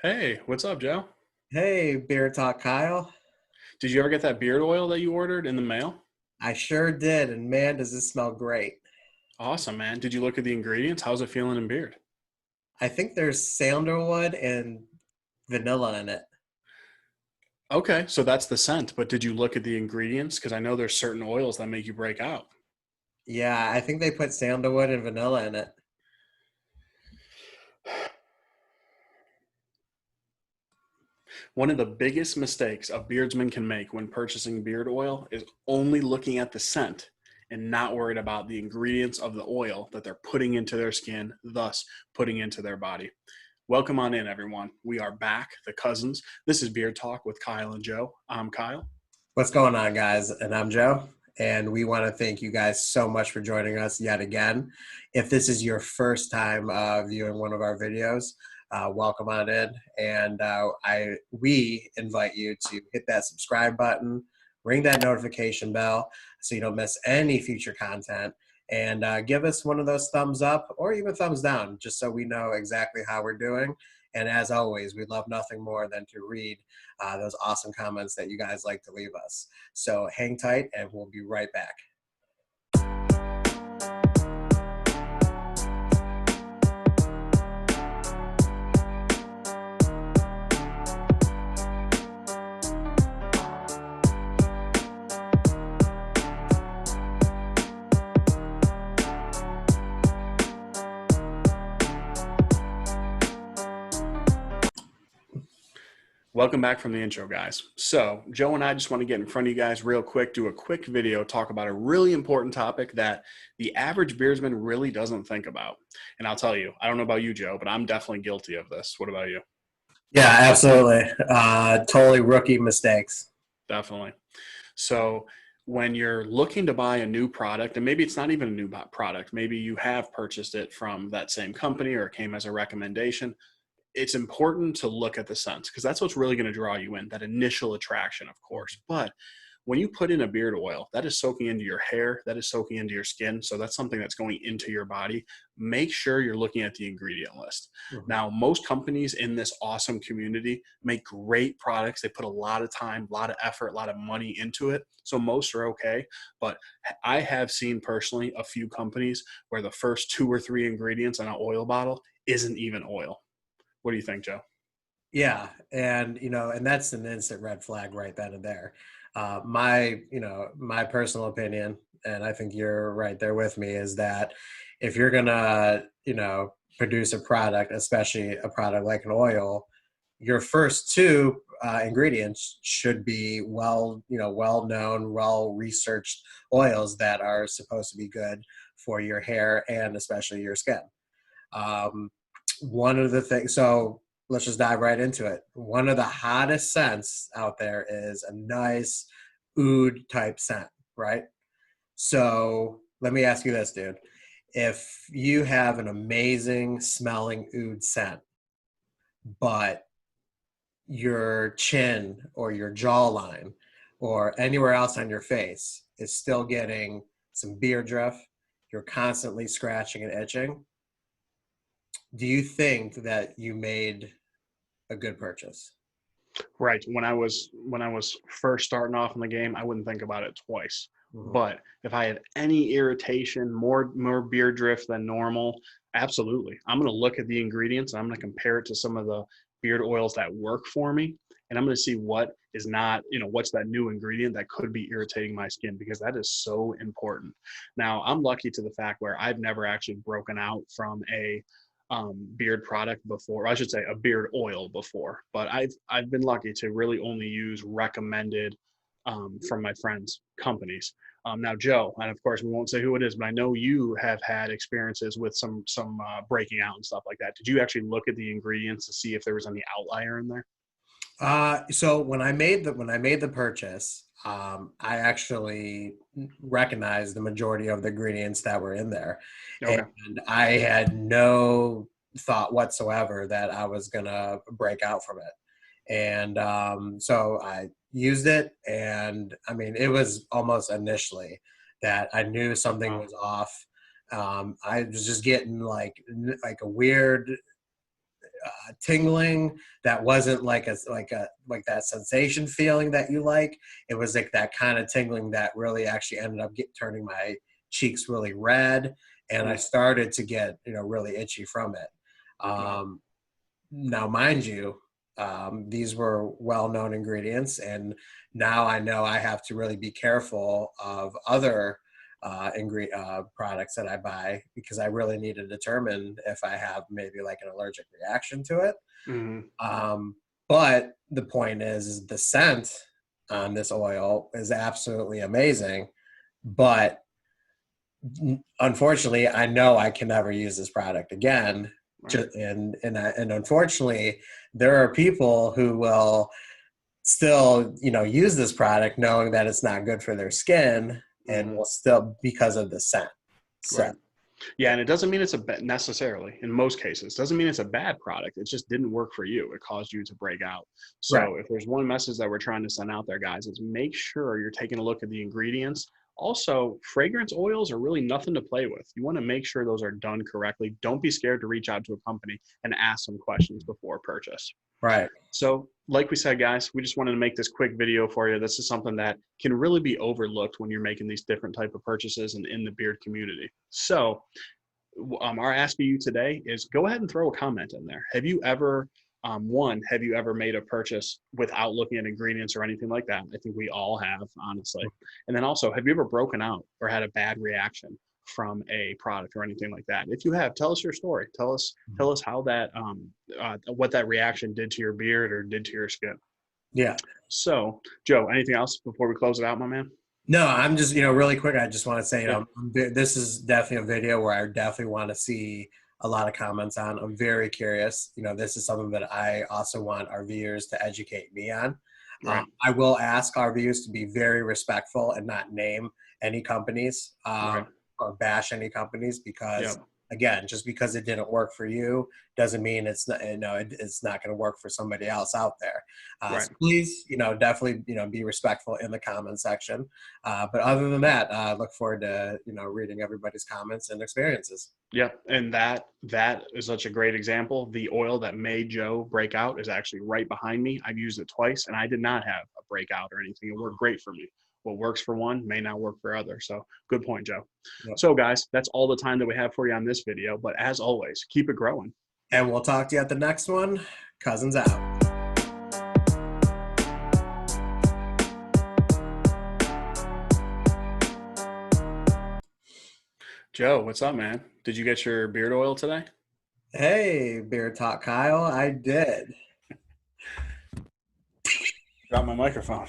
Hey, what's up, Joe? Hey, Beer Talk Kyle. Did you ever get that beard oil that you ordered in the mail? I sure did, and man, does this smell great. Awesome, man. Did you look at the ingredients? How's it feeling in beard? I think there's sandalwood and vanilla in it. Okay, so that's the scent, but did you look at the ingredients? Because I know there's certain oils that make you break out. Yeah, I think they put sandalwood and vanilla in it. One of the biggest mistakes a beardsman can make when purchasing beard oil is only looking at the scent and not worried about the ingredients of the oil that they're putting into their skin, thus putting into their body. Welcome on in, everyone. We are back, the cousins. This is Beard Talk with Kyle and Joe. I'm Kyle. What's going on, guys? And I'm Joe, and we want to thank you guys so much for joining us yet again. If this is your first time viewing one of our videos, welcome on in, and we invite you to hit that subscribe button, ring that notification bell, so you don't miss any future content, and give us one of those thumbs up or even thumbs down, just so we know exactly how we're doing. And as always, we'd love nothing more than to read those awesome comments that you guys like to leave us. So hang tight, and we'll be right back. Welcome back from the intro, guys. So, Joe and I just want to get in front of you guys real quick, do a quick video, talk about a really important topic that the average beardsman really doesn't think about. And I'll tell you, I don't know about you, Joe, but I'm definitely guilty of this. What about you? Yeah, absolutely. Totally rookie mistakes. Definitely. So, when you're looking to buy a new product, and maybe it's not even a new product, maybe you have purchased it from that same company or it came as a recommendation, it's important to look at the scents because that's what's really going to draw you in, that initial attraction, of course. But when you put in a beard oil, that is soaking into your hair, that is soaking into your skin. So that's something that's going into your body. Make sure you're looking at the ingredient list. Mhm. Now, most companies in this awesome community make great products. They put a lot of time, a lot of effort, a lot of money into it. So most are okay. But I have seen personally a few companies where the first two or three ingredients in an oil bottle isn't even oil. What do you think, Joe? Yeah, and that's an instant red flag right then and there. My personal opinion, and I think you're right there with me, is that if you're gonna, produce a product, especially a product like an oil, your first two ingredients should be well known, well researched oils that are supposed to be good for your hair and especially your skin. Um, One of the things, so let's just dive right into it. One of the hottest scents out there is a nice oud type scent, right? So let me ask you this, dude. If you have an amazing smelling oud scent, but your chin or your jawline or anywhere else on your face is still getting some beer drift, you're constantly scratching and itching, do you think that you made a good purchase? Right. When I was first starting off in the game, I wouldn't think about it twice. Mhm. But if I had any irritation, more beer drift than normal, absolutely. I'm going to look at the ingredients. I'm going to compare it to some of the beard oils that work for me, and I'm going to see what is not, what's that new ingredient that could be irritating my skin because that is so important. Now, I'm lucky to the fact where I've never actually broken out from a beard product before. I should say a beard oil before, but I've been lucky to really only use recommended from my friends' companies. Now, Joe, and of course we won't say who it is, but I know you have had experiences with some breaking out and stuff like that. Did you actually look at the ingredients to see if there was any outlier in there? So when I made the purchase, I actually recognized the majority of the ingredients that were in there, and Okay. I had no thought whatsoever that I was gonna break out from it. And so I used it, and I mean, it was almost initially that I knew something Wow. was off. I was just getting like a weird tingling that wasn't like like that sensation feeling that you like. It was like that kind of tingling that really actually ended up turning my cheeks really red, and I started to get really itchy from it. Now, mind you, these were well-known ingredients, and now I know I have to really be careful of other products that I buy, because I really need to determine if I have maybe like an allergic reaction to it. Mm-hmm. But the point is the scent on this oil is absolutely amazing, but unfortunately, I know I can never use this product again. Right. And unfortunately, there are people who will still, use this product knowing that it's not good for their skin, and will still, because of the scent. So, Right. Yeah, and it doesn't mean it's necessarily, in most cases, doesn't mean it's a bad product. It just didn't work for you. It caused you to break out. right, So if there's one message that we're trying to send out there, guys, is make sure you're taking a look at the ingredients. Also, fragrance oils are really nothing to play with. You want to make sure those are done correctly. Don't be scared to reach out to a company and ask some questions before purchase. right. So like we said, guys, we just wanted to make this quick video for you. This is something that can really be overlooked when you're making these different type of purchases and in the beard community. So our ask of you today is go ahead and throw a comment in there. Have you ever, have you ever made a purchase without looking at ingredients or anything like that? I think we all have, honestly. And then also, have you ever broken out or had a bad reaction from a product or anything like that? If you have, tell us your story. Tell us how that, what that reaction did to your beard or did to your skin. Yeah. So, Joe, anything else before we close it out, my man? No, I'm just, really quick. I just want to say, Yeah. this is definitely a video where I definitely want to see a lot of comments on. I'm very curious. This is something that I also want our viewers to educate me on. Right. I will ask our viewers to be very respectful and not name any companies, Right. or bash any companies, because Yep. again, just because it didn't work for you doesn't mean it's not, it's not going to work for somebody else out there. Right. So please, definitely, be respectful in the comment section. But other than that, I look forward to, reading everybody's comments and experiences. Yep. And that is such a great example. The oil that made Joe break out is actually right behind me. I've used it twice and I did not have a breakout or anything. It worked great for me. What works for one may not work for others. So good point, Joe. Yep. So guys, that's all the time that we have for you on this video. But as always, keep it growing. And we'll talk to you at the next one. Cousins out. Joe, what's up, man? Did you get your beard oil today? Hey, Beer Talk Kyle, I did. Drop my microphone.